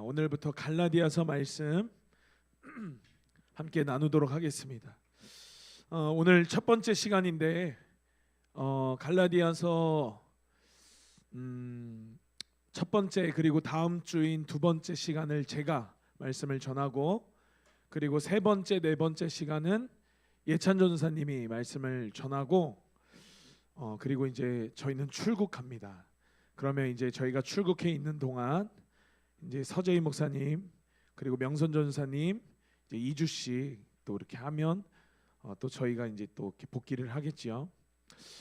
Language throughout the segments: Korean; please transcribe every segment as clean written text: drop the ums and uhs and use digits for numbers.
오늘부터 갈라디아서 말씀 함께 나누도록 하겠습니다. 오늘 첫 번째 시간인데 갈라디아서 첫 번째 그리고 다음 주인 두 번째 시간을 제가 말씀을 전하고, 그리고 세 번째 네 번째 시간은 예찬 전사님이 말씀을 전하고, 그리고 이제 저희는 출국합니다. 그러면 이제 저희가 출국해 있는 동안 이제 서재희 목사님 그리고 명선 전사님 이제 2주씩 또 이렇게 하면 또 저희가 이제 또 이렇게 복귀를 하겠지요.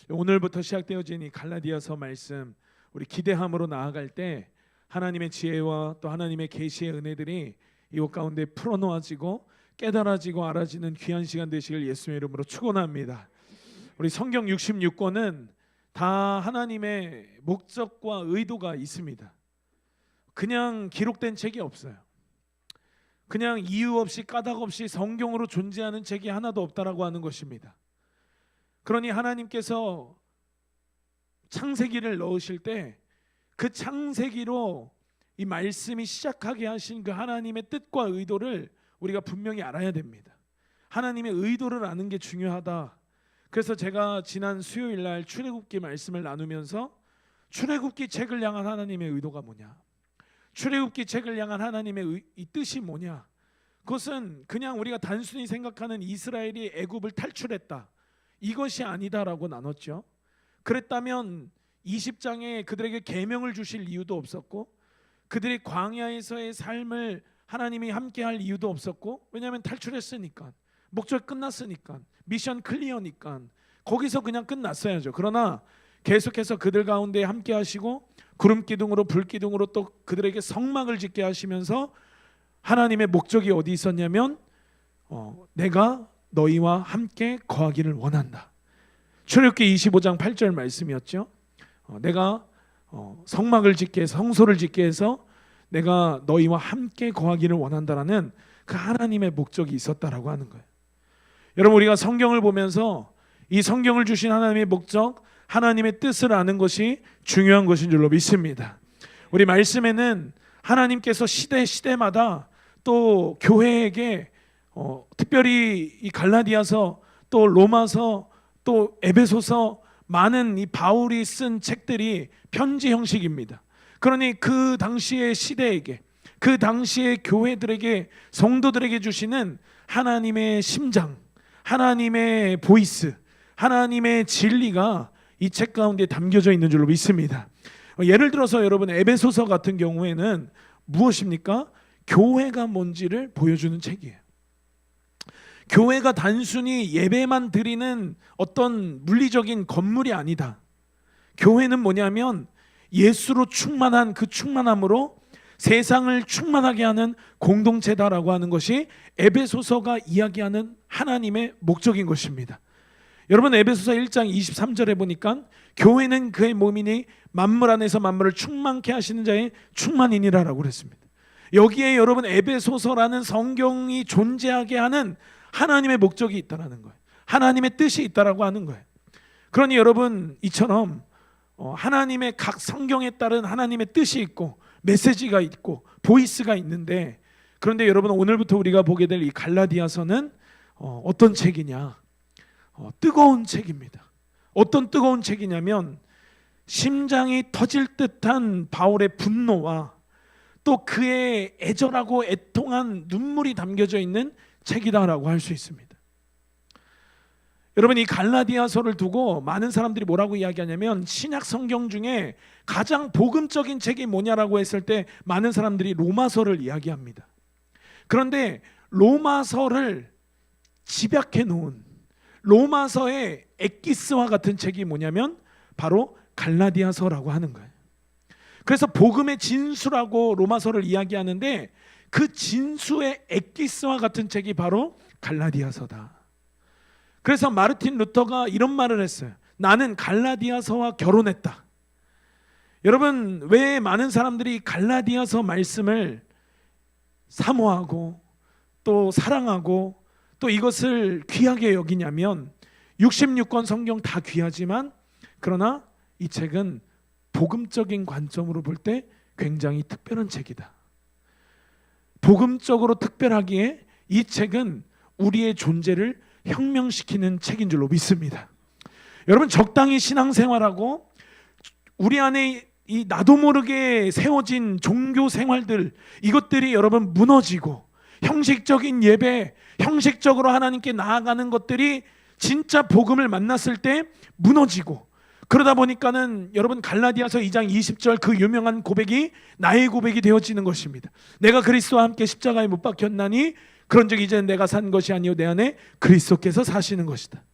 오늘부터 시작되어진 이 갈라디아서 말씀, 우리 기대함으로 나아갈 때 하나님의 지혜와 또 하나님의 계시의 은혜들이 이곳 가운데 풀어놓아지고 깨달아지고 알아지는 귀한 시간 되시길 예수의 이름으로 축원합니다. 우리 성경 66권은 다 하나님의 목적과 의도가 있습니다. 그냥 기록된 책이 없어요. 그냥 이유 없이 까닭 없이 성경으로 존재하는 책이 하나도 없다라고 하는 것입니다. 그러니 하나님께서 창세기를 넣으실 때 그 창세기로 이 말씀이 시작하게 하신 그 하나님의 뜻과 의도를 우리가 분명히 알아야 됩니다. 하나님의 의도를 아는 게 중요하다. 그래서 제가 지난 수요일 날 출애굽기 말씀을 나누면서 출애굽기 책을 향한 하나님의 의도가 뭐냐, 출애굽기 책을 향한 하나님의 이 뜻이 뭐냐, 그것은 그냥 우리가 단순히 생각하는 이스라엘이 애굽을 탈출했다, 이것이 아니다라고 나눴죠. 그랬다면 20장에 그들에게 계명을 주실 이유도 없었고, 그들이 광야에서의 삶을 하나님이 함께할 이유도 없었고, 왜냐하면 탈출했으니까, 목적 끝났으니까, 미션 클리어니까 거기서 그냥 끝났어야죠. 그러나 계속해서 그들 가운데 함께 하시고 구름 기둥으로 불 기둥으로 또 그들에게 성막을 짓게 하시면서 하나님의 목적이 어디 있었냐면 내가 너희와 함께 거하기를 원한다. 출애굽기 25장 8절 말씀이었죠. 내가 성막을 짓게 해서 성소를 짓게 해서 내가 너희와 함께 거하기를 원한다라는 그 하나님의 목적이 있었다라고 하는 거예요. 여러분, 우리가 성경을 보면서 이 성경을 주신 하나님의 목적, 하나님의 뜻을 아는 것이 중요한 것인 줄로 믿습니다. 우리 말씀에는 하나님께서 시대마다 또 교회에게 특별히 이 갈라디아서 또 로마서 또 에베소서 많은 이 바울이 쓴 책들이 편지 형식입니다. 그러니 그 당시의 시대에게, 그 당시의 교회들에게, 성도들에게 주시는 하나님의 심장, 하나님의 보이스, 하나님의 진리가 이 책 가운데 담겨져 있는 줄로 믿습니다. 예를 들어서 여러분, 에베소서 같은 경우에는 무엇입니까? 교회가 뭔지를 보여주는 책이에요. 교회가 단순히 예배만 드리는 어떤 물리적인 건물이 아니다. 교회는 뭐냐면 예수로 충만한 그 충만함으로 세상을 충만하게 하는 공동체다라고 하는 것이 에베소서가 이야기하는 하나님의 목적인 것입니다. 여러분, 에베소서 1장 23절에 보니까 교회는 그의 몸이니 만물 안에서 만물을 충만케 하시는 자의 충만이니라라고 그랬습니다. 여기에 여러분, 에베소서라는 성경이 존재하게 하는 하나님의 목적이 있다라는 거예요. 하나님의 뜻이 있다라고 하는 거예요. 그러니 여러분, 이처럼 하나님의 각 성경에 따른 하나님의 뜻이 있고 메시지가 있고 보이스가 있는데, 그런데 여러분, 오늘부터 우리가 보게 될 이 갈라디아서는 어떤 책이냐? 뜨거운 책입니다. 어떤 뜨거운 책이냐면 심장이 터질 듯한 바울의 분노와 또 그의 애절하고 애통한 눈물이 담겨져 있는 책이다라고 할 수 있습니다. 여러분, 이 갈라디아서를 두고 많은 사람들이 뭐라고 이야기하냐면 신약 성경 중에 가장 복음적인 책이 뭐냐라고 했을 때 많은 사람들이 로마서를 이야기합니다. 그런데 로마서를 집약해 놓은 로마서의 엑기스와 같은 책이 뭐냐면 바로 갈라디아서라고 하는 거예요. 그래서 복음의 진수라고 로마서를 이야기하는데 그 진수의 엑기스와 같은 책이 바로 갈라디아서다. 그래서 마르틴 루터가 이런 말을 했어요. 나는 갈라디아서와 결혼했다. 여러분, 왜 많은 사람들이 갈라디아서 말씀을 사모하고 또 사랑하고 또 이것을 귀하게 여기냐면 66권 성경 다 귀하지만 그러나 이 책은 복음적인 관점으로 볼 때 굉장히 특별한 책이다. 복음적으로 특별하기에 이 책은 우리의 존재를 혁명시키는 책인 줄로 믿습니다. 여러분, 적당히 신앙생활하고 우리 안에 이 나도 모르게 세워진 종교 생활들, 이것들이 여러분 무너지고 형식적인 예배, 형식적으로 하나님께 나아가는 것들이 진짜 복음을 만났을 때 무너지고, 그러다 보니까는 여러분 갈라디아서 2장 20절 그 유명한 고백이 나의 고백이 되어지는 것입니다. 내가 그리스도와 함께 십자가에 못 박혔나니 그런즉 이제는 내가 산 것이 아니요 내 안에 그리스도께서 사시는 것이다.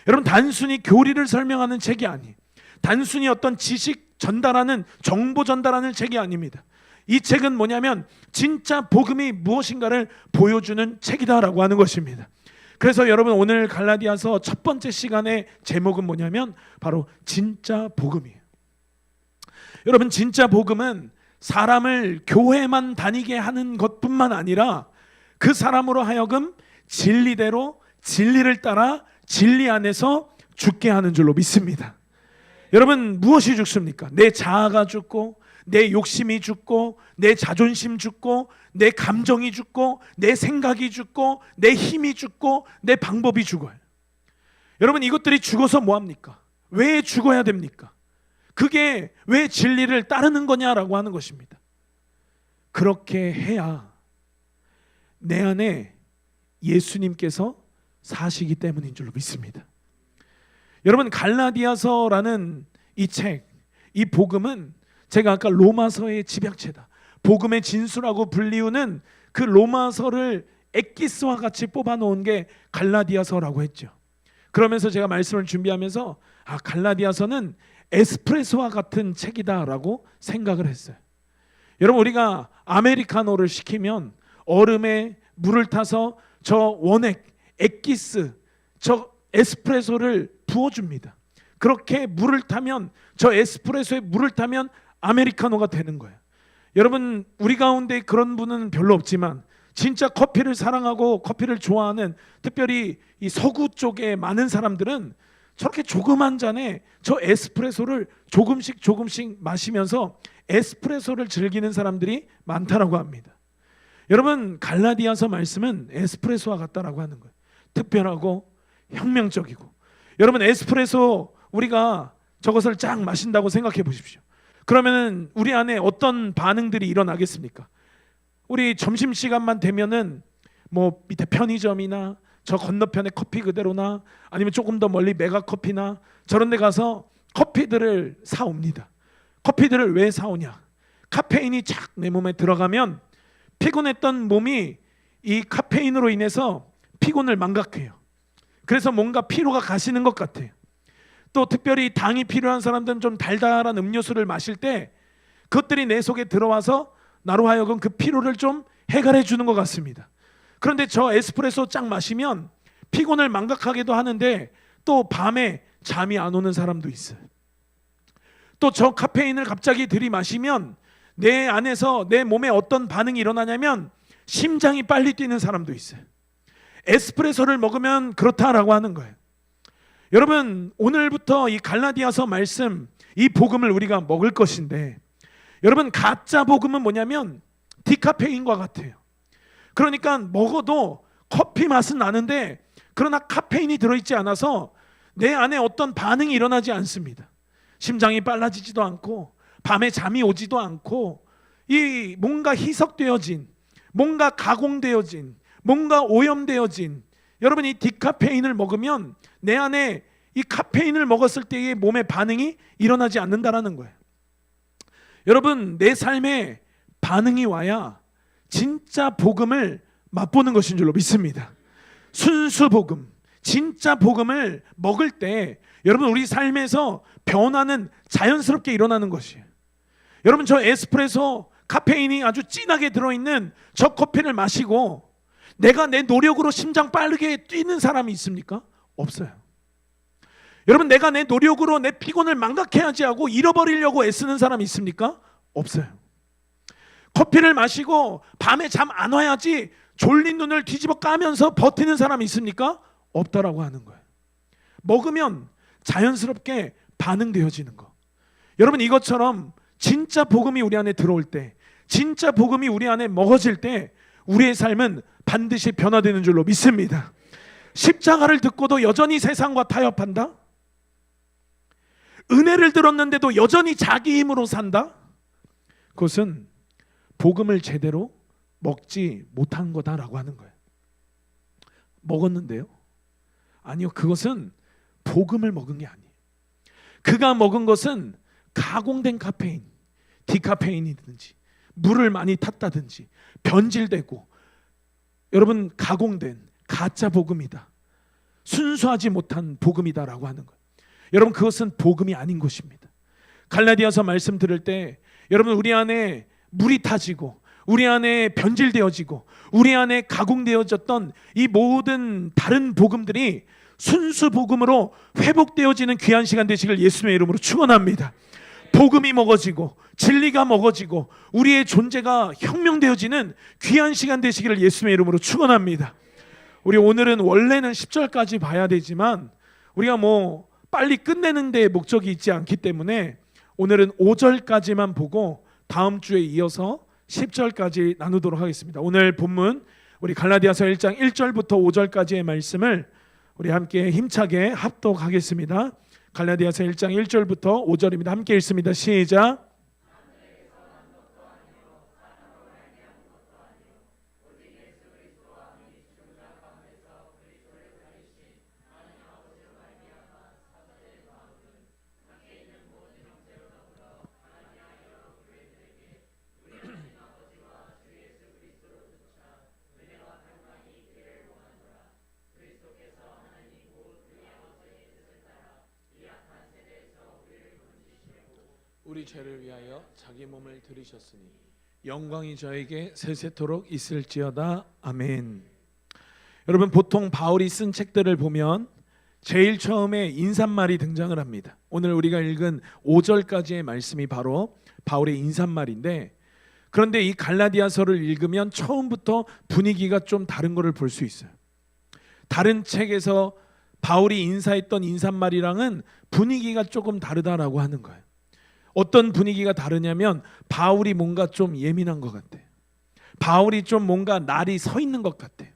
여러분, 단순히 교리를 설명하는 책이 아니, 단순히 어떤 지식 전달하는, 정보 전달하는 책이 아닙니다. 이 책은 뭐냐면 진짜 복음이 무엇인가를 보여주는 책이다라고 하는 것입니다. 그래서 여러분, 오늘 갈라디아서 첫 번째 시간의 제목은 뭐냐면 바로 진짜 복음이에요. 여러분, 진짜 복음은 사람을 교회만 다니게 하는 것뿐만 아니라 그 사람으로 하여금 진리대로 진리를 따라 진리 안에서 죽게 하는 줄로 믿습니다. 여러분, 무엇이 죽습니까? 내 자아가 죽고, 내 욕심이 죽고, 내 자존심 죽고, 내 감정이 죽고, 내 생각이 죽고, 내 힘이 죽고, 내 방법이 죽어요. 여러분, 이것들이 죽어서 뭐합니까? 왜 죽어야 됩니까? 그게 왜 진리를 따르는 거냐라고 하는 것입니다. 그렇게 해야 내 안에 예수님께서 사시기 때문인 줄로 믿습니다. 여러분, 갈라디아서라는 이 책, 이 복음은 제가 아까 로마서의 집약체다, 복음의 진수라고 불리우는 그 로마서를 엑기스와 같이 뽑아놓은 게 갈라디아서라고 했죠. 그러면서 제가 말씀을 준비하면서 갈라디아서는 에스프레소와 같은 책이다라고 생각을 했어요. 여러분, 우리가 아메리카노를 시키면 얼음에 물을 타서 저 원액, 엑기스, 저 에스프레소를 부어줍니다. 그렇게 물을 타면, 저 에스프레소에 물을 타면 아메리카노가 되는 거예요. 여러분, 우리 가운데 그런 분은 별로 없지만 진짜 커피를 사랑하고 커피를 좋아하는, 특별히 이 서구 쪽에 많은 사람들은 저렇게 조그만 잔에 저 에스프레소를 조금씩 마시면서 에스프레소를 즐기는 사람들이 많다라고 합니다. 여러분, 갈라디아서 말씀은 에스프레소와 같다라고 하는 거예요. 특별하고 혁명적이고. 여러분, 에스프레소 우리가 저것을 쫙 마신다고 생각해 보십시오. 그러면 우리 안에 어떤 반응들이 일어나겠습니까? 우리 점심시간만 되면은 뭐 밑에 편의점이나 저 건너편에 커피 그대로나 아니면 조금 더 멀리 메가커피나 저런 데 가서 커피들을 사옵니다. 커피들을 왜 사오냐? 카페인이 착 내 몸에 들어가면 피곤했던 몸이 이 카페인으로 인해서 피곤을 망각해요. 그래서 뭔가 피로가 가시는 것 같아요. 또 특별히 당이 필요한 사람들은 좀 달달한 음료수를 마실 때 그것들이 내 속에 들어와서 나로 하여금 그 피로를 좀 해결해 주는 것 같습니다. 그런데 저 에스프레소 쫙 마시면 피곤을 망각하기도 하는데 또 밤에 잠이 안 오는 사람도 있어요. 또 저 카페인을 갑자기 들이마시면 내 안에서 내 몸에 어떤 반응이 일어나냐면 심장이 빨리 뛰는 사람도 있어요. 에스프레소를 먹으면 그렇다라고 하는 거예요. 여러분, 오늘부터 이 갈라디아서 말씀, 이 복음을 우리가 먹을 것인데, 여러분, 가짜 복음은 뭐냐면 디카페인과 같아요. 그러니까 먹어도 커피 맛은 나는데 그러나 카페인이 들어있지 않아서 내 안에 어떤 반응이 일어나지 않습니다. 심장이 빨라지지도 않고 밤에 잠이 오지도 않고, 이 뭔가 희석되어진, 뭔가 가공되어진, 뭔가 오염되어진, 여러분, 이 디카페인을 먹으면 내 안에 이 카페인을 먹었을 때의 몸의 반응이 일어나지 않는다라는 거예요. 여러분, 내 삶에 반응이 와야 진짜 복음을 맛보는 것인 줄로 믿습니다. 순수 복음, 진짜 복음을 먹을 때 여러분, 우리 삶에서 변화는 자연스럽게 일어나는 것이에요. 여러분, 저 에스프레소 카페인이 아주 진하게 들어있는 저 커피를 마시고 내가 내 노력으로 심장 빠르게 뛰는 사람이 있습니까? 없어요. 여러분, 내가 내 노력으로 내 피곤을 망각해야지 하고 잃어버리려고 애쓰는 사람이 있습니까? 없어요. 커피를 마시고 밤에 잠 안 와야지 졸린 눈을 뒤집어 까면서 버티는 사람이 있습니까? 없다라고 하는 거예요. 먹으면 자연스럽게 반응되어지는 거. 여러분, 이것처럼 진짜 복음이 우리 안에 들어올 때, 진짜 복음이 우리 안에 먹어질 때 우리의 삶은 반드시 변화되는 줄로 믿습니다. 십자가를 듣고도 여전히 세상과 타협한다? 은혜를 들었는데도 여전히 자기 힘으로 산다? 그것은 복음을 제대로 먹지 못한 거다라고 하는 거예요. 먹었는데요? 아니요, 그것은 복음을 먹은 게 아니에요. 그가 먹은 것은 가공된 카페인, 디카페인이든지 물을 많이 탔다든지 변질되고 여러분 가공된 가짜 복음이다, 순수하지 못한 복음이다라고 하는 거예요. 여러분 그것은 복음이 아닌 것입니다. 갈라디아서 말씀 들을 때 여러분 우리 안에 물이 타지고 우리 안에 변질되어지고 우리 안에 가공되어졌던 이 모든 다른 복음들이 순수 복음으로 회복되어지는 귀한 시간 되시길 예수님의 이름으로 축원합니다. 복음이 먹어지고 진리가 먹어지고 우리의 존재가 혁명되어지는 귀한 시간 되시기를 예수님의 이름으로 축원합니다. 우리 오늘은 원래는 10절까지 봐야 되지만 우리가 뭐 빨리 끝내는 데 목적이 있지 않기 때문에 오늘은 5절까지만 보고 다음 주에 이어서 10절까지 나누도록 하겠습니다. 오늘 본문 우리 갈라디아서 1장 1절부터 5절까지의 말씀을 우리 함께 힘차게 합독하겠습니다. 갈라디아서 1장 1절부터 5절입니다. 함께 읽습니다. 시작. 우리 죄를 위하여 자기 몸을 들이셨으니 영광이 저에게 세세토록 있을지어다. 아멘. 여러분 보통 바울이 쓴 책들을 보면 제일 처음에 인사말이 등장을 합니다. 오늘 우리가 읽은 5절까지의 말씀이 바로 바울의 인사말인데, 그런데 이 갈라디아서를 읽으면 처음부터 분위기가 좀 다른 것을 볼 수 있어요. 다른 책에서 바울이 인사했던 인사말이랑은 분위기가 조금 다르다라고 하는 거예요. 어떤 분위기가 다르냐면 바울이 뭔가 좀 예민한 것 같아요. 바울이 좀 뭔가 날이 서 있는 것 같아요.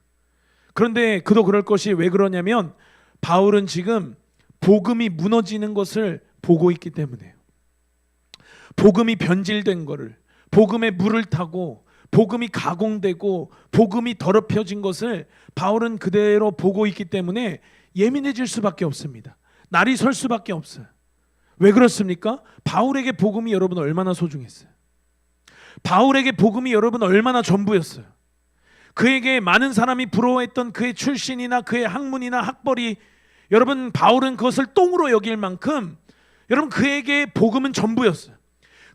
그런데 그도 그럴 것이 왜 그러냐면 바울은 지금 복음이 무너지는 것을 보고 있기 때문에요. 복음이 변질된 거를, 복음에 물을 타고 복음이 가공되고 복음이 더럽혀진 것을 바울은 그대로 보고 있기 때문에 예민해질 수밖에 없습니다. 날이 설 수밖에 없어요. 왜 그렇습니까? 바울에게 복음이 여러분 얼마나 소중했어요. 바울에게 복음이 여러분 얼마나 전부였어요. 그에게 많은 사람이 부러워했던 그의 출신이나 그의 학문이나 학벌이, 여러분 바울은 그것을 똥으로 여길 만큼 여러분 그에게 복음은 전부였어요.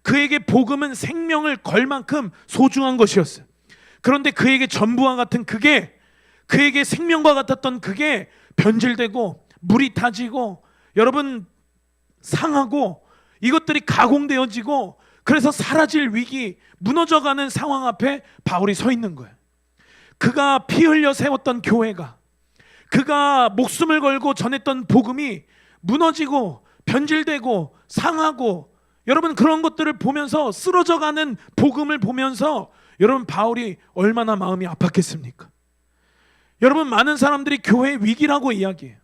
그에게 복음은 생명을 걸 만큼 소중한 것이었어요. 그런데 그에게 전부와 같은 그게, 그에게 생명과 같았던 그게 변질되고 물이 타지고 여러분 상하고 이것들이 가공되어지고 그래서 사라질 위기, 무너져가는 상황 앞에 바울이 서 있는 거예요. 그가 피 흘려 세웠던 교회가, 그가 목숨을 걸고 전했던 복음이 무너지고 변질되고 상하고 여러분 그런 것들을 보면서 쓰러져가는 복음을 보면서 여러분 바울이 얼마나 마음이 아팠겠습니까? 여러분 많은 사람들이 교회의 위기라고 이야기해요.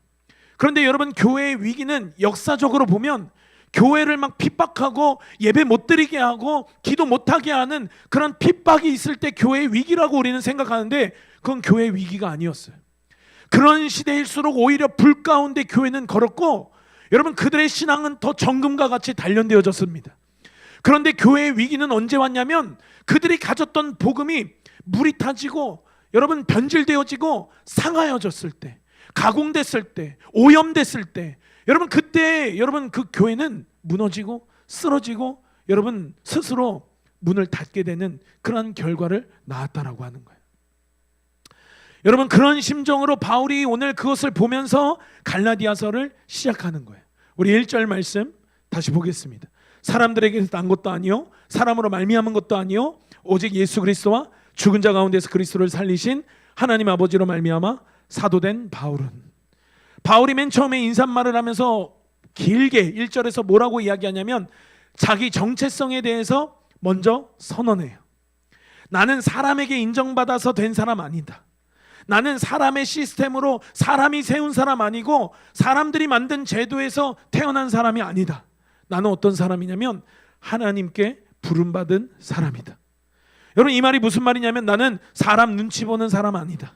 그런데 여러분 교회의 위기는 역사적으로 보면 교회를 막 핍박하고 예배 못 드리게 하고 기도 못하게 하는 그런 핍박이 있을 때 교회의 위기라고 우리는 생각하는데 그건 교회의 위기가 아니었어요. 그런 시대일수록 오히려 불 가운데 교회는 걸었고 여러분 그들의 신앙은 더 정금과 같이 단련되어졌습니다. 그런데 교회의 위기는 언제 왔냐면 그들이 가졌던 복음이 물이 타지고 여러분 변질되어지고 상하여졌을 때, 가공됐을 때, 오염됐을 때, 여러분 그때 여러분 그 교회는 무너지고 쓰러지고 여러분 스스로 문을 닫게 되는 그런 결과를 낳았다라고 하는 거예요. 여러분 그런 심정으로 바울이 오늘 그것을 보면서 갈라디아서를 시작하는 거예요. 우리 1절 말씀 다시 보겠습니다. 사람들에게서 난 것도 아니요 사람으로 말미암은 것도 아니요 오직 예수 그리스도와 죽은 자 가운데서 그리스도를 살리신 하나님 아버지로 말미암아 사도된 바울은. 바울이 맨 처음에 인사말을 하면서 길게 1절에서 뭐라고 이야기하냐면 자기 정체성에 대해서 먼저 선언해요. 나는 사람에게 인정받아서 된 사람 아니다. 나는 사람의 시스템으로 사람이 세운 사람 아니고 사람들이 만든 제도에서 태어난 사람이 아니다. 나는 어떤 사람이냐면 하나님께 부름받은 사람이다. 여러분, 이 말이 무슨 말이냐면 나는 사람 눈치 보는 사람 아니다.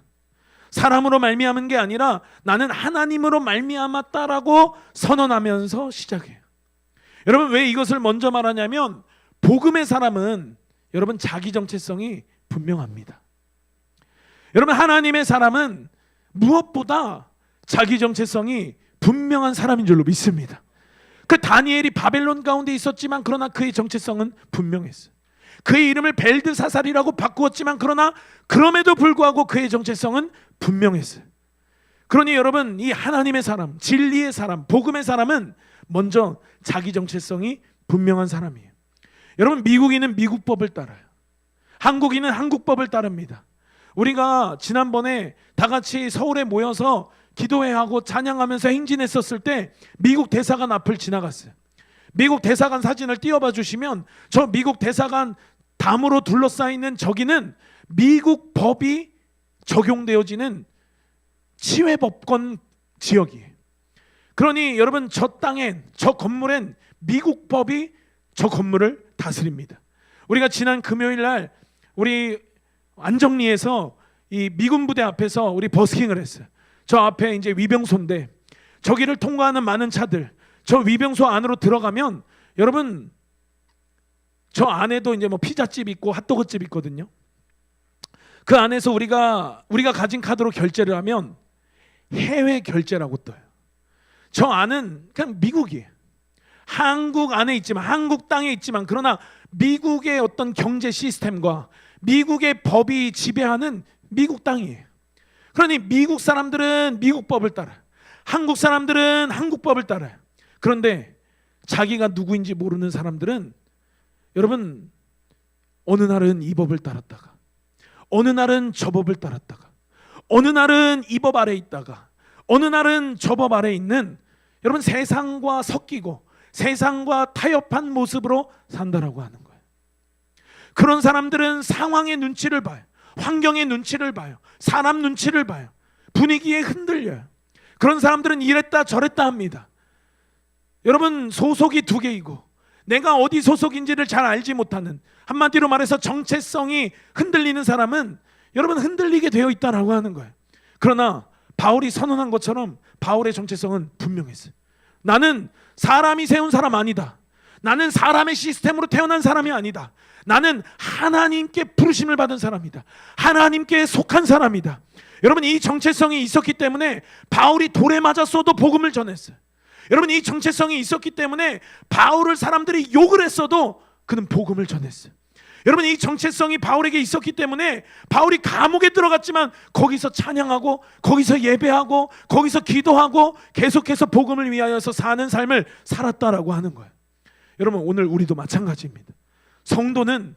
사람으로 말미암은 게 아니라 나는 하나님으로 말미암았다라고 선언하면서 시작해요. 여러분, 왜 이것을 먼저 말하냐면 복음의 사람은 여러분 자기 정체성이 분명합니다. 여러분, 하나님의 사람은 무엇보다 자기 정체성이 분명한 사람인 줄로 믿습니다. 그 다니엘이 바벨론 가운데 있었지만 그러나 그의 정체성은 분명했어요. 그의 이름을 벨드사살이라고 바꾸었지만 그러나 그럼에도 불구하고 그의 정체성은 분명했어요. 그러니 여러분, 이 하나님의 사람, 진리의 사람, 복음의 사람은 먼저 자기 정체성이 분명한 사람이에요. 여러분, 미국인은 미국법을 따라요. 한국인은 한국법을 따릅니다. 우리가 지난번에 다 같이 서울에 모여서 기도회하고 찬양하면서 행진했었을 때 미국 대사관 앞을 지나갔어요. 미국 대사관 사진을 띄워봐 주시면 저 미국 대사관 담으로 둘러싸이는 저기는 미국 법이 적용되어지는 치외법권 지역이에요. 그러니 여러분, 저 땅엔, 저 건물엔 미국 법이 저 건물을 다스립니다. 우리가 지난 금요일 날 우리 안정리에서 이 미군 부대 앞에서 우리 버스킹을 했어요. 저 앞에 이제 위병소인데 저기를 통과하는 많은 차들, 저 위병소 안으로 들어가면 여러분 저 안에도 이제 뭐 피자집 있고 핫도그집 있거든요. 그 안에서 우리가 가진 카드로 결제를 하면 해외 결제라고 떠요. 저 안은 그냥 미국이에요. 한국 안에 있지만, 한국 땅에 있지만, 그러나 미국의 어떤 경제 시스템과 미국의 법이 지배하는 미국 땅이에요. 그러니 미국 사람들은 미국 법을 따라요. 한국 사람들은 한국 법을 따라요. 그런데 자기가 누구인지 모르는 사람들은 여러분, 어느 날은 이 법을 따랐다가 어느 날은 저 법을 따랐다가 어느 날은 이 법 아래에 있다가 어느 날은 저 법 아래에 있는 여러분 세상과 섞이고 세상과 타협한 모습으로 산다라고 하는 거예요. 그런 사람들은 상황의 눈치를 봐요. 환경의 눈치를 봐요. 사람 눈치를 봐요. 분위기에 흔들려요. 그런 사람들은 이랬다 저랬다 합니다. 여러분, 소속이 두 개이고 내가 어디 소속인지를 잘 알지 못하는, 한마디로 말해서 정체성이 흔들리는 사람은 여러분 흔들리게 되어 있다라고 하는 거예요. 그러나 바울이 선언한 것처럼 바울의 정체성은 분명했어요. 나는 사람이 세운 사람 아니다. 나는 사람의 시스템으로 태어난 사람이 아니다. 나는 하나님께 부르심을 받은 사람이다. 하나님께 속한 사람이다. 여러분, 이 정체성이 있었기 때문에 바울이 돌에 맞았어도 복음을 전했어요. 여러분, 이 정체성이 있었기 때문에 바울을 사람들이 욕을 했어도 그는 복음을 전했어요. 여러분, 이 정체성이 바울에게 있었기 때문에 바울이 감옥에 들어갔지만 거기서 찬양하고 거기서 예배하고 거기서 기도하고 계속해서 복음을 위하여서 사는 삶을 살았다라고 하는 거예요. 여러분, 오늘 우리도 마찬가지입니다. 성도는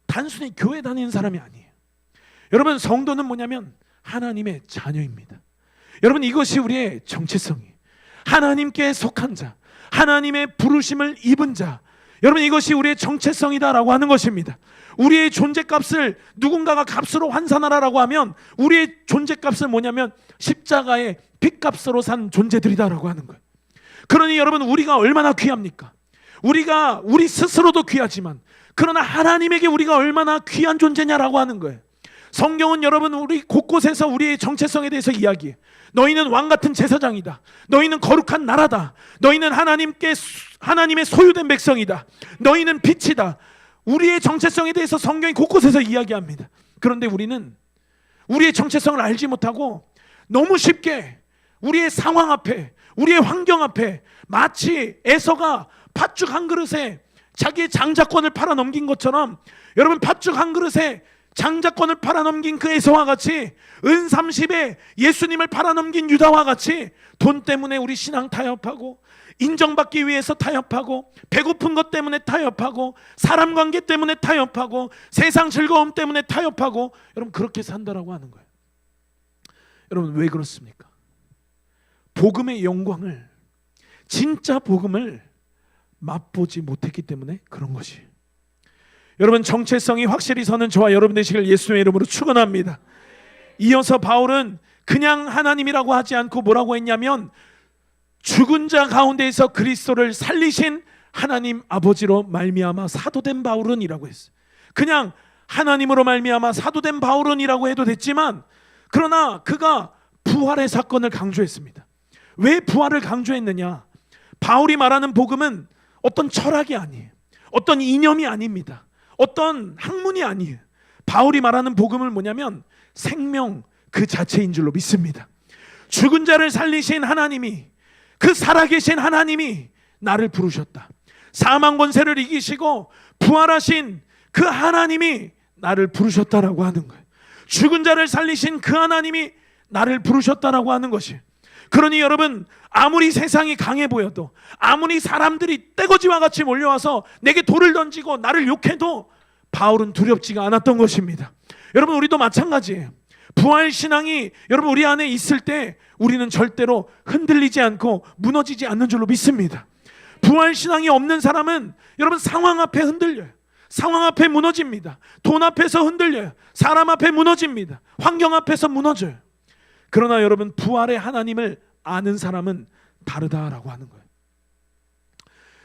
단순히 교회 다니는 사람이 아니에요. 여러분, 성도는 뭐냐면 하나님의 자녀입니다. 여러분, 이것이 우리의 정체성이에요. 하나님께 속한 자, 하나님의 부르심을 입은 자, 여러분, 이것이 우리의 정체성이다라고 하는 것입니다. 우리의 존재값을 누군가가 값으로 환산하라라고 하면 우리의 존재값은 뭐냐면 십자가의 핏값으로 산 존재들이다라고 하는 거예요. 그러니 여러분, 우리가 얼마나 귀합니까? 우리가 우리 스스로도 귀하지만 그러나 하나님에게 우리가 얼마나 귀한 존재냐라고 하는 거예요. 성경은 여러분 우리 곳곳에서 우리의 정체성에 대해서 이야기해. 너희는 왕같은 제사장이다. 너희는 거룩한 나라다. 너희는 하나님의 소유된 백성이다. 너희는 빛이다. 우리의 정체성에 대해서 성경이 곳곳에서 이야기합니다. 그런데 우리는 우리의 정체성을 알지 못하고 너무 쉽게 우리의 상황 앞에, 우리의 환경 앞에 마치 에서가 팥죽 한 그릇에 자기의 장자권을 팔아넘긴 것처럼, 여러분, 팥죽 한 그릇에 장자권을 팔아넘긴 그 에서와 같이, 은 30에 예수님을 팔아넘긴 유다와 같이 돈 때문에 우리 신앙 타협하고, 인정받기 위해서 타협하고, 배고픈 것 때문에 타협하고, 사람 관계 때문에 타협하고, 세상 즐거움 때문에 타협하고, 여러분 그렇게 산다라고 하는 거예요. 여러분, 왜 그렇습니까? 복음의 영광을, 진짜 복음을 맛보지 못했기 때문에 그런 것이에요. 여러분 정체성이 확실히 서는 저와 여러분 되시길 예수님의 이름으로 축원합니다. 이어서 바울은 그냥 하나님이라고 하지 않고 뭐라고 했냐면 죽은 자 가운데에서 그리스도를 살리신 하나님 아버지로 말미암아 사도된 바울은이라고 했어요. 그냥 하나님으로 말미암아 사도된 바울은이라고 해도 됐지만, 그러나 그가 부활의 사건을 강조했습니다. 왜 부활을 강조했느냐? 바울이 말하는 복음은 어떤 철학이 아니에요. 어떤 이념이 아닙니다. 어떤 학문이 아니에요. 바울이 말하는 복음은 뭐냐면 생명 그 자체인 줄로 믿습니다. 죽은 자를 살리신 하나님이, 그 살아계신 하나님이 나를 부르셨다. 사망 권세를 이기시고 부활하신 그 하나님이 나를 부르셨다라고 하는 거예요. 죽은 자를 살리신 그 하나님이 나를 부르셨다라고 하는 것이. 그러니 여러분, 아무리 세상이 강해 보여도, 아무리 사람들이 떼거지와 같이 몰려와서 내게 돌을 던지고 나를 욕해도 바울은 두렵지가 않았던 것입니다. 여러분, 우리도 마찬가지예요. 부활신앙이 여러분 우리 안에 있을 때 우리는 절대로 흔들리지 않고 무너지지 않는 줄로 믿습니다. 부활신앙이 없는 사람은 여러분 상황 앞에 흔들려요. 상황 앞에 무너집니다. 돈 앞에서 흔들려요. 사람 앞에 무너집니다. 환경 앞에서 무너져요. 그러나 여러분, 부활의 하나님을 아는 사람은 다르다라고 하는 거예요.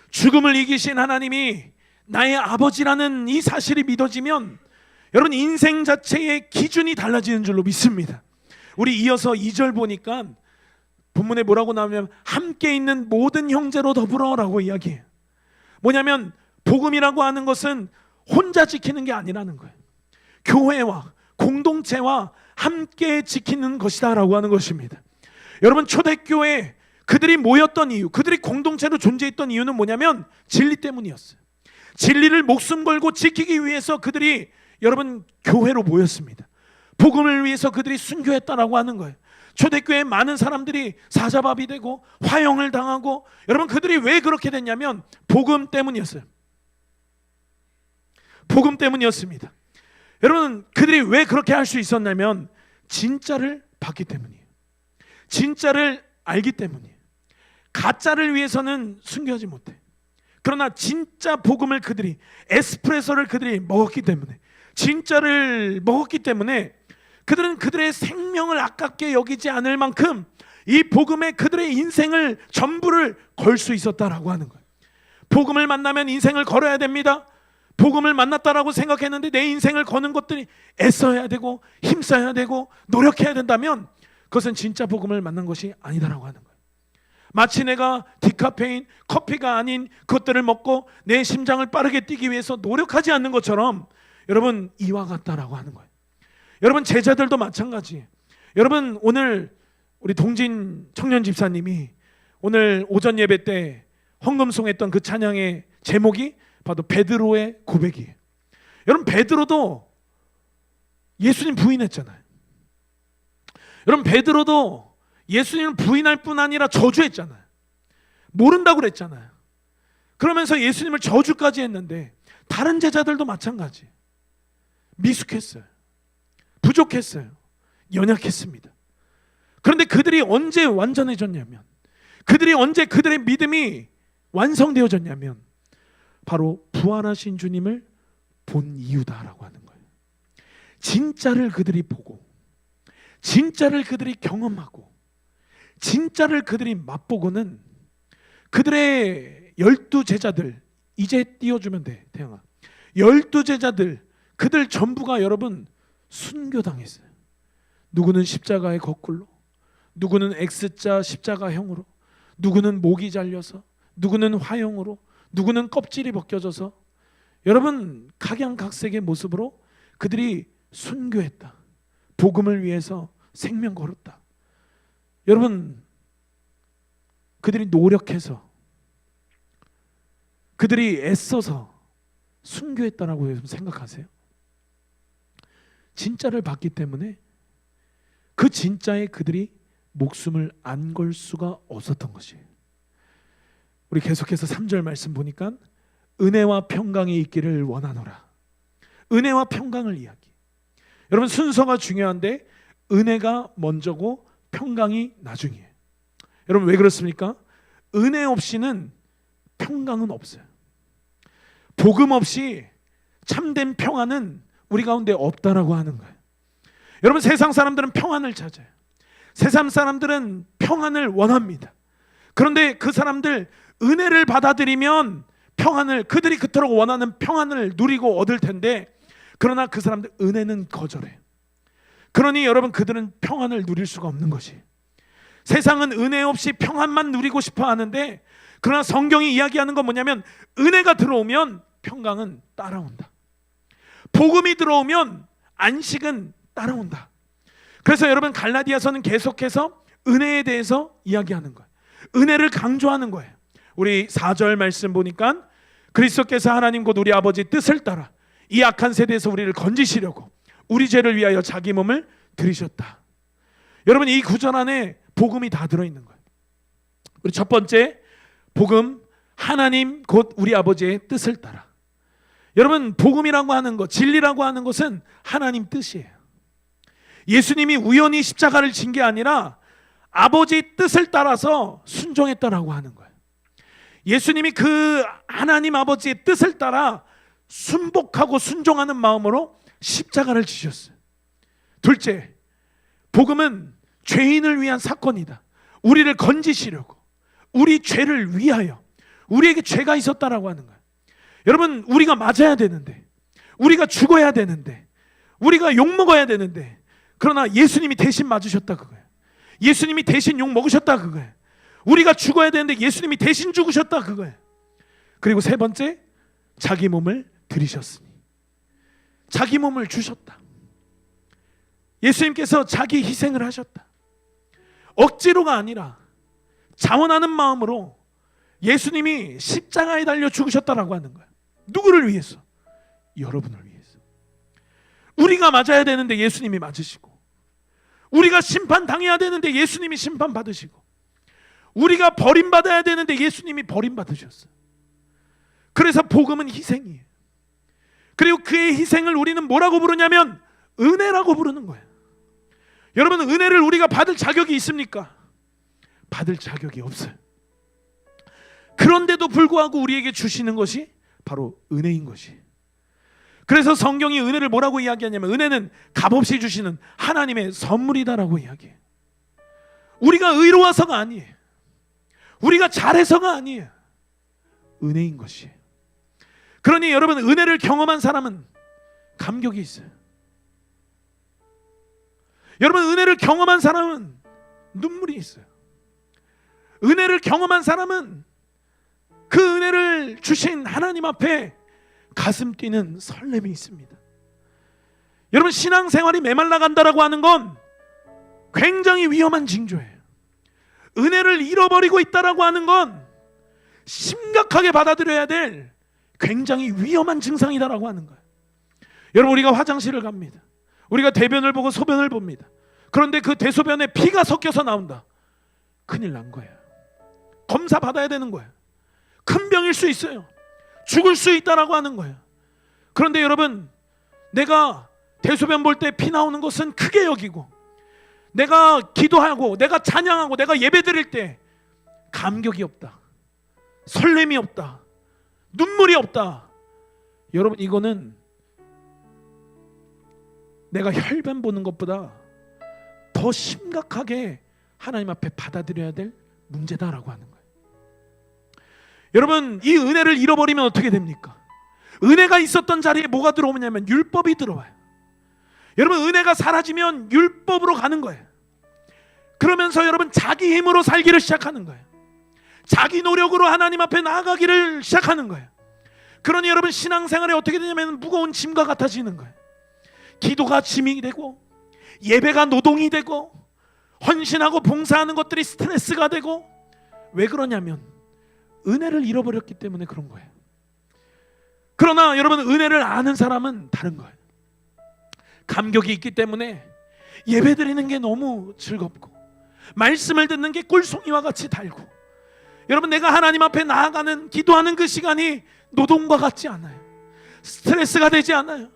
죽음을 이기신 하나님이 나의 아버지라는 이 사실이 믿어지면 여러분 인생 자체의 기준이 달라지는 줄로 믿습니다. 우리 이어서 2절 보니까 본문에 뭐라고 나오냐면 함께 있는 모든 형제로 더불어라고 이야기해요. 뭐냐면 복음이라고 하는 것은 혼자 지키는 게 아니라는 거예요. 교회와 공동체와 함께 지키는 것이다 라고 하는 것입니다. 여러분, 초대교회 그들이 모였던 이유, 그들이 공동체로 존재했던 이유는 뭐냐면 진리 때문이었어요. 진리를 목숨 걸고 지키기 위해서 그들이 여러분 교회로 모였습니다. 복음을 위해서 그들이 순교했다라고 하는 거예요. 초대교회에 많은 사람들이 사자밥이 되고 화형을 당하고, 여러분 그들이 왜 그렇게 됐냐면 복음 때문이었어요. 복음 때문이었습니다. 여러분, 그들이 왜 그렇게 할 수 있었냐면 진짜를 봤기 때문이에요. 진짜를 알기 때문이에요. 가짜를 위해서는 순교하지 못해. 그러나 진짜 복음을 그들이, 에스프레소를 그들이 먹었기 때문에, 진짜를 먹었기 때문에 그들은 그들의 생명을 아깝게 여기지 않을 만큼 이 복음에 그들의 인생을 전부를 걸 수 있었다라고 하는 거예요. 복음을 만나면 인생을 걸어야 됩니다. 복음을 만났다라고 생각했는데 내 인생을 거는 것들이 애써야 되고 힘써야 되고 노력해야 된다면 그것은 진짜 복음을 만난 것이 아니다라고 하는 거예요. 마치 내가 디카페인, 커피가 아닌 그것들을 먹고 내 심장을 빠르게 뛰기 위해서 노력하지 않는 것처럼 여러분 이와 같다라고 하는 거예요. 여러분, 제자들도 마찬가지예요. 여러분, 오늘 우리 동진 청년 집사님이 오늘 오전 예배 때 헌금송했던 그 찬양의 제목이 바로 베드로의 고백이에요. 여러분, 베드로도 예수님 부인했잖아요. 여러분, 베드로도 예수님을 부인할 뿐 아니라 저주했잖아요. 모른다고 그랬잖아요. 그러면서 예수님을 저주까지 했는데 다른 제자들도 마찬가지. 미숙했어요. 부족했어요. 연약했습니다. 그런데 그들이 언제 완전해졌냐면, 그들이 언제 그들의 믿음이 완성되어졌냐면 바로 부활하신 주님을 본 이유다라고 하는 거예요. 진짜를 그들이 보고, 진짜를 그들이 경험하고, 진짜를 그들이 맛보고는 그들의 12제자들, 이제 띄워주면 돼 태영아, 12제자들 그들 전부가 여러분 순교당했어요. 누구는 십자가의 거꾸로, 누구는 X자 십자가형으로, 누구는 목이 잘려서, 누구는 화형으로, 누구는 껍질이 벗겨져서, 여러분 각양각색의 모습으로 그들이 순교했다. 복음을 위해서 생명 걸었다. 여러분, 그들이 노력해서, 그들이 애써서 순교했다라고 생각하세요? 진짜를 봤기 때문에 그 진짜에 그들이 목숨을 안 걸 수가 없었던 것이에요. 우리 계속해서 3절 말씀 보니까 은혜와 평강이 있기를 원하노라. 은혜와 평강을 이야기. 여러분, 순서가 중요한데 은혜가 먼저고 평강이 나중이에요. 여러분, 왜 그렇습니까? 은혜 없이는 평강은 없어요. 복음 없이 참된 평안은 우리 가운데 없다라고 하는 거예요. 여러분, 세상 사람들은 평안을 찾아요. 세상 사람들은 평안을 원합니다. 그런데 그 사람들 은혜를 받아들이면 평안을, 그들이 그토록 원하는 평안을 누리고 얻을 텐데, 그러나 그 사람들 은혜는 거절해요. 그러니 여러분, 그들은 평안을 누릴 수가 없는 것이, 세상은 은혜 없이 평안만 누리고 싶어 하는데, 그러나 성경이 이야기하는 건 뭐냐면, 은혜가 들어오면 평강은 따라온다. 복음이 들어오면 안식은 따라온다. 그래서 여러분, 갈라디아서는 계속해서 은혜에 대해서 이야기하는 거예요. 은혜를 강조하는 거예요. 우리 4절 말씀 보니까, 그리스도께서 하나님 곧 우리 아버지 뜻을 따라 이 악한 세대에서 우리를 건지시려고 우리 죄를 위하여 자기 몸을 들이셨다. 여러분, 이 구절 안에 복음이 다 들어있는 거예요. 우리 첫 번째 복음, 하나님 곧 우리 아버지의 뜻을 따라. 여러분, 복음이라고 하는 것, 진리라고 하는 것은 하나님 뜻이에요. 예수님이 우연히 십자가를 진 게 아니라 아버지 뜻을 따라서 순종했다라고 하는 거예요. 예수님이 그 하나님 아버지의 뜻을 따라 순복하고 순종하는 마음으로 십자가를 지셨어요. 둘째, 복음은 죄인을 위한 사건이다. 우리를 건지시려고, 우리 죄를 위하여, 우리에게 죄가 있었다라고 하는 거예요. 여러분, 우리가 맞아야 되는데, 우리가 죽어야 되는데, 우리가 욕먹어야 되는데, 그러나 예수님이 대신 맞으셨다 그거예요. 예수님이 대신 욕 먹으셨다 그거예요. 우리가 죽어야 되는데 예수님이 대신 죽으셨다 그거예요. 그리고 세 번째, 자기 몸을 들이셨으니, 자기 몸을 주셨다. 예수님께서 자기 희생을 하셨다. 억지로가 아니라 자원하는 마음으로 예수님이 십자가에 달려 죽으셨다라고 하는 거예요. 누구를 위해서? 여러분을 위해서. 우리가 맞아야 되는데 예수님이 맞으시고, 우리가 심판당해야 되는데 예수님이 심판받으시고, 우리가 버림받아야 되는데 예수님이 버림받으셨어요. 그래서 복음은 희생이에요. 그리고 그의 희생을 우리는 뭐라고 부르냐면 은혜라고 부르는 거예요. 여러분, 은혜를 우리가 받을 자격이 있습니까? 받을 자격이 없어요. 그런데도 불구하고 우리에게 주시는 것이 바로 은혜인 것이. 그래서 성경이 은혜를 뭐라고 이야기하냐면, 은혜는 값없이 주시는 하나님의 선물이다라고 이야기해요. 우리가 의로워서가 아니에요. 우리가 잘해서가 아니에요. 은혜인 것이에요. 그러니 여러분, 은혜를 경험한 사람은 감격이 있어요. 여러분, 은혜를 경험한 사람은 눈물이 있어요. 은혜를 경험한 사람은 그 은혜를 주신 하나님 앞에 가슴 뛰는 설렘이 있습니다. 여러분, 신앙생활이 메말라 간다라고 하는 건 굉장히 위험한 징조예요. 은혜를 잃어버리고 있다라고 하는 건 심각하게 받아들여야 될 굉장히 위험한 증상이다라고 하는 거예요. 여러분, 우리가 화장실을 갑니다. 우리가 대변을 보고 소변을 봅니다. 그런데 그 대소변에 피가 섞여서 나온다. 큰일 난 거예요. 검사 받아야 되는 거예요. 큰 병일 수 있어요. 죽을 수 있다라고 하는 거예요. 그런데 여러분, 내가 대소변 볼 때 피 나오는 것은 크게 여기고, 내가 기도하고 내가 찬양하고 내가 예배 드릴 때 감격이 없다, 설렘이 없다, 눈물이 없다. 여러분, 이거는 내가 혈변 보는 것보다 더 심각하게 하나님 앞에 받아들여야 될 문제다라고 하는 거예요. 여러분, 이 은혜를 잃어버리면 어떻게 됩니까? 은혜가 있었던 자리에 뭐가 들어오냐면 율법이 들어와요. 여러분, 은혜가 사라지면 율법으로 가는 거예요. 그러면서 여러분, 자기 힘으로 살기를 시작하는 거예요. 자기 노력으로 하나님 앞에 나아가기를 시작하는 거예요. 그러니 여러분, 신앙생활이 어떻게 되냐면 무거운 짐과 같아지는 거예요. 기도가 짐이 되고, 예배가 노동이 되고, 헌신하고 봉사하는 것들이 스트레스가 되고. 왜 그러냐면 은혜를 잃어버렸기 때문에 그런 거예요. 그러나 여러분, 은혜를 아는 사람은 다른 거예요. 감격이 있기 때문에 예배 드리는 게 너무 즐겁고, 말씀을 듣는 게 꿀송이와 같이 달고, 여러분, 내가 하나님 앞에 나아가는 기도하는 그 시간이 노동과 같지 않아요. 스트레스가 되지 않아요.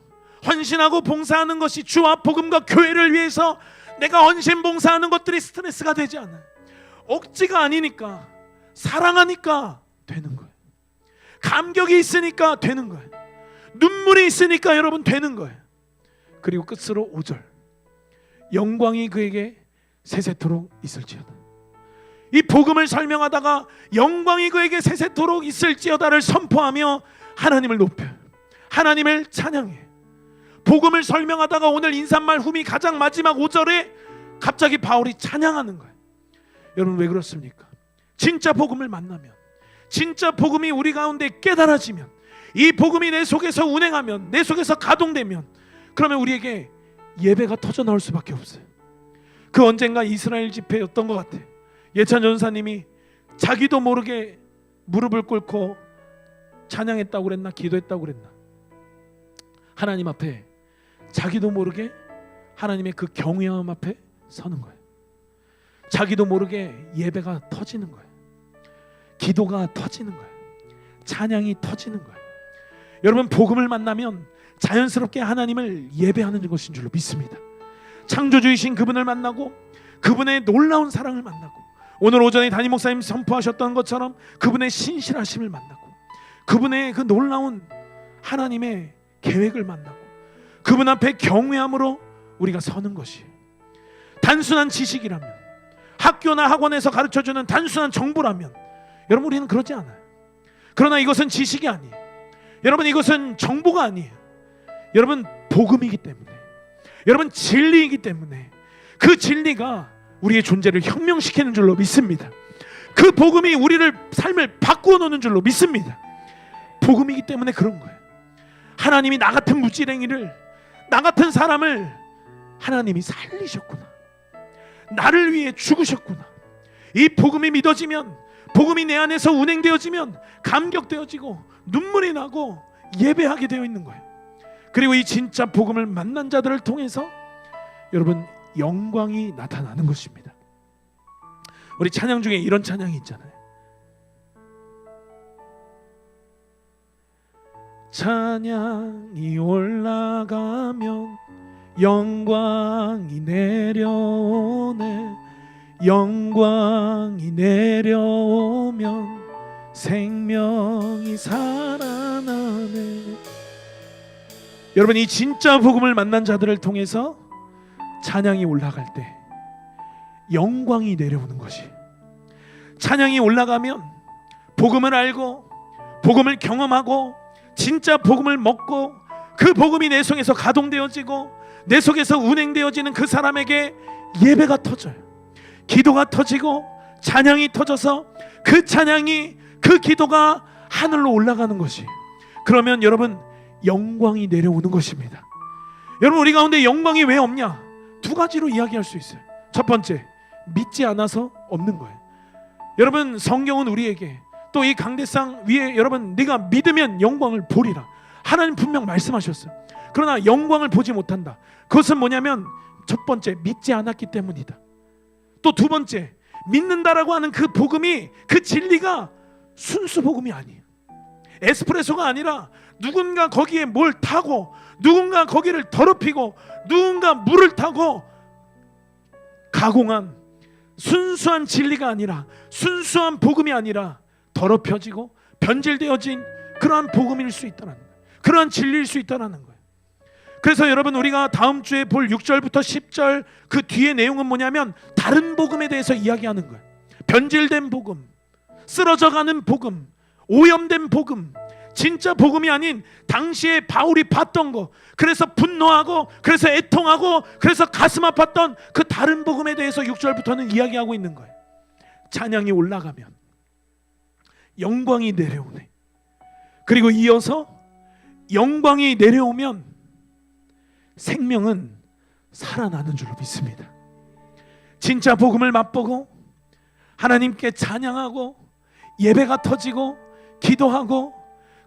헌신하고 봉사하는 것이 주와 복음과 교회를 위해서 내가 헌신 봉사하는 것들이 스트레스가 되지 않아요. 억지가 아니니까, 사랑하니까 되는 거예요. 감격이 있으니까 되는 거예요. 눈물이 있으니까 여러분 되는 거예요. 그리고 끝으로 5절, 영광이 그에게 세세토록 있을지어다. 이 복음을 설명하다가 영광이 그에게 세세토록 있을지어다를 선포하며 하나님을 높여요. 하나님을 찬양해. 복음을 설명하다가 오늘 인사말 후미 가장 마지막 5절에 갑자기 바울이 찬양하는 거예요. 여러분 왜 그렇습니까? 진짜 복음을 만나면, 진짜 복음이 우리 가운데 깨달아지면, 이 복음이 내 속에서 운행하면, 내 속에서 가동되면, 그러면 우리에게 예배가 터져 나올 수밖에 없어요. 그 언젠가 이스라엘 집회였던 것 같아요. 예찬 전사님이 자기도 모르게 무릎을 꿇고 찬양했다고 그랬나, 기도했다고 그랬나, 하나님 앞에 자기도 모르게 하나님의 그 경외함 앞에 서는 거예요. 자기도 모르게 예배가 터지는 거예요. 기도가 터지는 거예요. 찬양이 터지는 거예요. 여러분 복음을 만나면 자연스럽게 하나님을 예배하는 것인 줄로 믿습니다. 창조주이신 그분을 만나고 그분의 놀라운 사랑을 만나고, 오늘 오전에 담임 목사님 선포하셨던 것처럼 그분의 신실하심을 만나고, 그분의 그 놀라운 하나님의 계획을 만나고, 그분 앞에 경외함으로 우리가 서는 것이에요. 단순한 지식이라면, 학교나 학원에서 가르쳐주는 단순한 정보라면 여러분 우리는 그러지 않아요. 그러나 이것은 지식이 아니에요. 여러분 이것은 정보가 아니에요. 여러분 복음이기 때문에, 여러분 진리이기 때문에 그 진리가 우리의 존재를 혁명시키는 줄로 믿습니다. 그 복음이 우리를 삶을 바꾸어 놓는 줄로 믿습니다. 복음이기 때문에 그런 거예요. 하나님이 나 같은 무지랭이를, 나 같은 사람을 하나님이 살리셨구나, 나를 위해 죽으셨구나. 이 복음이 믿어지면, 복음이 내 안에서 운행되어지면 감격되어지고 눈물이 나고 예배하게 되어 있는 거예요. 그리고 이 진짜 복음을 만난 자들을 통해서 여러분 영광이 나타나는 것입니다. 우리 찬양 중에 이런 찬양이 있잖아요. 찬양이 올라가면 영광이 내려오네, 영광이 내려오면 생명이 살아나네. 여러분 이 진짜 복음을 만난 자들을 통해서 찬양이 올라갈 때 영광이 내려오는 것이, 찬양이 올라가면 복음을 알고 복음을 경험하고 진짜 복음을 먹고 그 복음이 내 속에서 가동되어지고 내 속에서 운행되어지는 그 사람에게 예배가 터져요. 기도가 터지고 찬양이 터져서 그 찬양이, 그 기도가 하늘로 올라가는 것이, 그러면 여러분 영광이 내려오는 것입니다. 여러분 우리 가운데 영광이 왜 없냐? 두 가지로 이야기할 수 있어요. 첫 번째, 믿지 않아서 없는 거예요. 여러분 성경은 우리에게, 또 이 강대상 위에 여러분 네가 믿으면 영광을 보리라, 하나님 분명 말씀하셨어요. 그러나 영광을 보지 못한다. 그것은 뭐냐면 첫 번째, 믿지 않았기 때문이다. 또 두 번째, 믿는다라고 하는 그 복음이, 그 진리가 순수 복음이 아니에요. 에스프레소가 아니라 누군가 거기에 뭘 타고, 누군가 거기를 더럽히고, 누군가 물을 타고 가공한 순수한 진리가 아니라, 순수한 복음이 아니라 더럽혀지고 변질되어진 그러한 복음일 수 있다는 거예요. 그러한 진리일 수 있다는 거예요. 그래서 여러분 우리가 다음 주에 볼 6절부터 10절 그 뒤의 내용은 뭐냐면 다른 복음에 대해서 이야기하는 거예요. 변질된 복음, 쓰러져가는 복음, 오염된 복음, 진짜 복음이 아닌 당시에 바울이 봤던 거, 그래서 분노하고, 그래서 애통하고, 그래서 가슴 아팠던 그 다른 복음에 대해서 6절부터는 이야기하고 있는 거예요. 찬양이 올라가면 영광이 내려오네. 그리고 이어서 영광이 내려오면 생명은 살아나는 줄로 믿습니다. 진짜 복음을 맛보고 하나님께 찬양하고 예배가 터지고 기도하고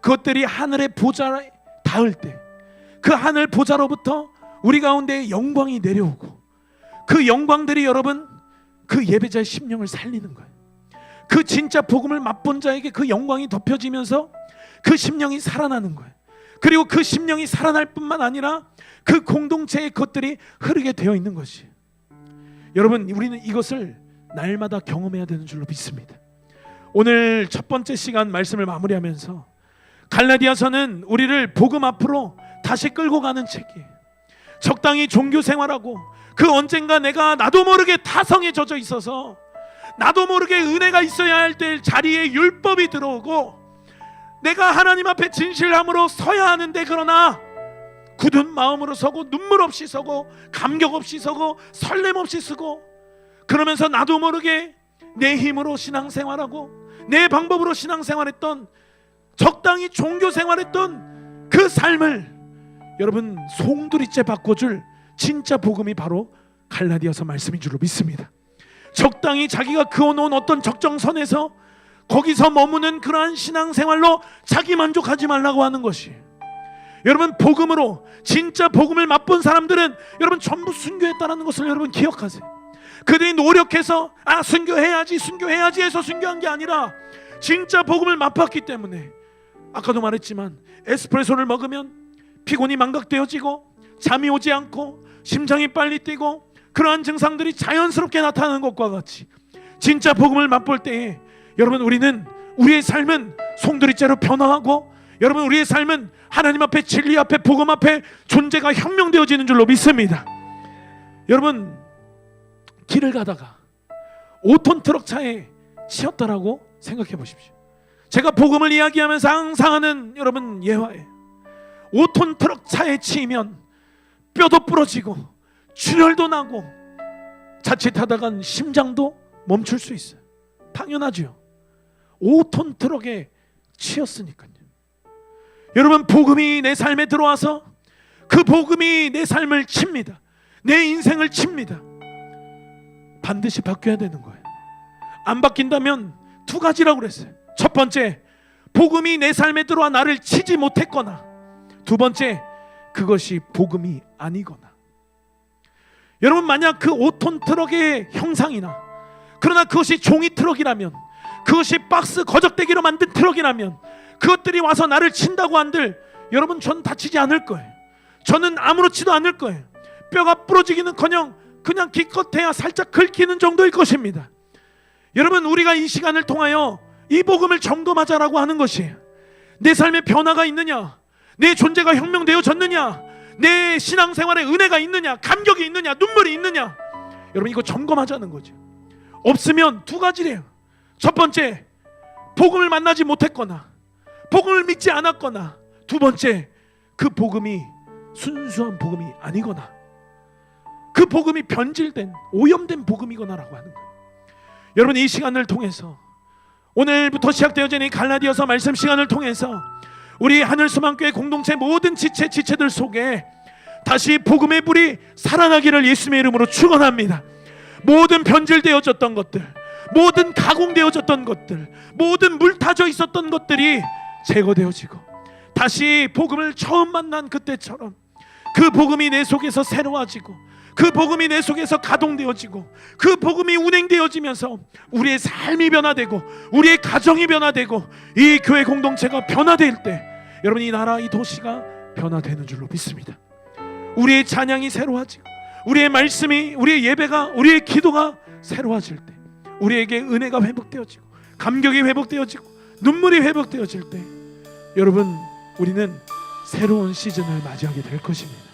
그것들이 하늘의 보좌에 닿을 때, 그 하늘 보좌로부터 우리 가운데 영광이 내려오고, 그 영광들이 여러분 그 예배자의 심령을 살리는 거예요. 그 진짜 복음을 맛본 자에게 그 영광이 덮여지면서 그 심령이 살아나는 거예요. 그리고 그 심령이 살아날 뿐만 아니라 그 공동체의 것들이 흐르게 되어 있는 것이, 여러분 우리는 이것을 날마다 경험해야 되는 줄로 믿습니다. 오늘 첫 번째 시간 말씀을 마무리하면서 갈라디아서는 우리를 복음 앞으로 다시 끌고 가는 책이에요. 적당히 종교 생활하고 그 언젠가 내가 나도 모르게 타성에 젖어 있어서 나도 모르게 은혜가 있어야 할 때 자리에 율법이 들어오고 내가 하나님 앞에 진실함으로 서야 하는데, 그러나 굳은 마음으로 서고 눈물 없이 서고 감격 없이 서고 설렘 없이 서고, 그러면서 나도 모르게 내 힘으로 신앙생활하고 내 방법으로 신앙생활했던, 적당히 종교생활했던 그 삶을 여러분 송두리째 바꿔줄 진짜 복음이 바로 갈라디아서 말씀인 줄로 믿습니다. 적당히 자기가 그어놓은 어떤 적정선에서 거기서 머무는 그러한 신앙생활로 자기 만족하지 말라고 하는 것이, 여러분 복음으로 진짜 복음을 맛본 사람들은 여러분 전부 순교했다는 것을 여러분 기억하세요. 그들이 노력해서 순교해야지 해서 순교한 게 아니라 진짜 복음을 맛봤기 때문에, 아까도 말했지만 에스프레소를 먹으면 피곤이 망각되어지고 잠이 오지 않고 심장이 빨리 뛰고 그러한 증상들이 자연스럽게 나타나는 것과 같이, 진짜 복음을 맛볼 때에 여러분 우리의 삶은 송두리째로 변화하고, 여러분 우리의 삶은 하나님 앞에, 진리 앞에, 복음 앞에 존재가 혁명되어지는 줄로 믿습니다. 여러분 길을 가다가 5톤 트럭 차에 치였다라고 생각해 보십시오. 제가 복음을 이야기하면서 항상 하는 여러분 예화예요. 5톤 트럭 차에 치이면 뼈도 부러지고 출혈도 나고 자칫하다간 심장도 멈출 수 있어요. 당연하죠. 5톤 트럭에 치였으니까요. 여러분 복음이 내 삶에 들어와서 그 복음이 내 삶을 칩니다. 내 인생을 칩니다. 반드시 바뀌어야 되는 거예요. 안 바뀐다면 두 가지라고 그랬어요. 첫 번째, 복음이 내 삶에 들어와 나를 치지 못했거나, 두 번째, 그것이 복음이 아니거나. 여러분 만약 그 5톤 트럭의 형상이나, 그러나 그것이 종이 트럭이라면, 그것이 박스 거적대기로 만든 트럭이라면, 그것들이 와서 나를 친다고 한들 여러분 전 다치지 않을 거예요. 저는 아무렇지도 않을 거예요. 뼈가 부러지기는커녕 그냥 기껏해야 살짝 긁히는 정도일 것입니다. 여러분 우리가 이 시간을 통하여 이 복음을 점검하자라고 하는 것이에요. 내 삶에 변화가 있느냐, 내 존재가 혁명되어졌느냐, 내 신앙생활에 은혜가 있느냐, 감격이 있느냐, 눈물이 있느냐, 여러분 이거 점검하자는 거죠. 없으면 두 가지래요. 첫 번째, 복음을 만나지 못했거나 복음을 믿지 않았거나, 두 번째, 그 복음이 순수한 복음이 아니거나, 그 복음이 변질된 오염된 복음이거나라고 하는 거예요. 여러분 이 시간을 통해서, 오늘부터 시작되어진 이 갈라디아서 말씀 시간을 통해서 우리 하늘소망교회 공동체 모든 지체들 속에 다시 복음의 불이 살아나기를 예수님의 이름으로 축원합니다. 모든 변질되어졌던 것들, 모든 가공되어졌던 것들, 모든 물타져 있었던 것들이 제거되어지고 다시 복음을 처음 만난 그때처럼 그 복음이 내 속에서 새로워지고, 그 복음이 내 속에서 가동되어지고, 그 복음이 운행되어지면서 우리의 삶이 변화되고 우리의 가정이 변화되고 이 교회 공동체가 변화될 때, 여러분 이 나라, 이 도시가 변화되는 줄로 믿습니다. 우리의 찬양이 새로워지고 우리의 말씀이, 우리의 예배가, 우리의 기도가 새로워질 때, 우리에게 은혜가 회복되어지고 감격이 회복되어지고 눈물이 회복되어질 때, 여러분 우리는 새로운 시즌을 맞이하게 될 것입니다.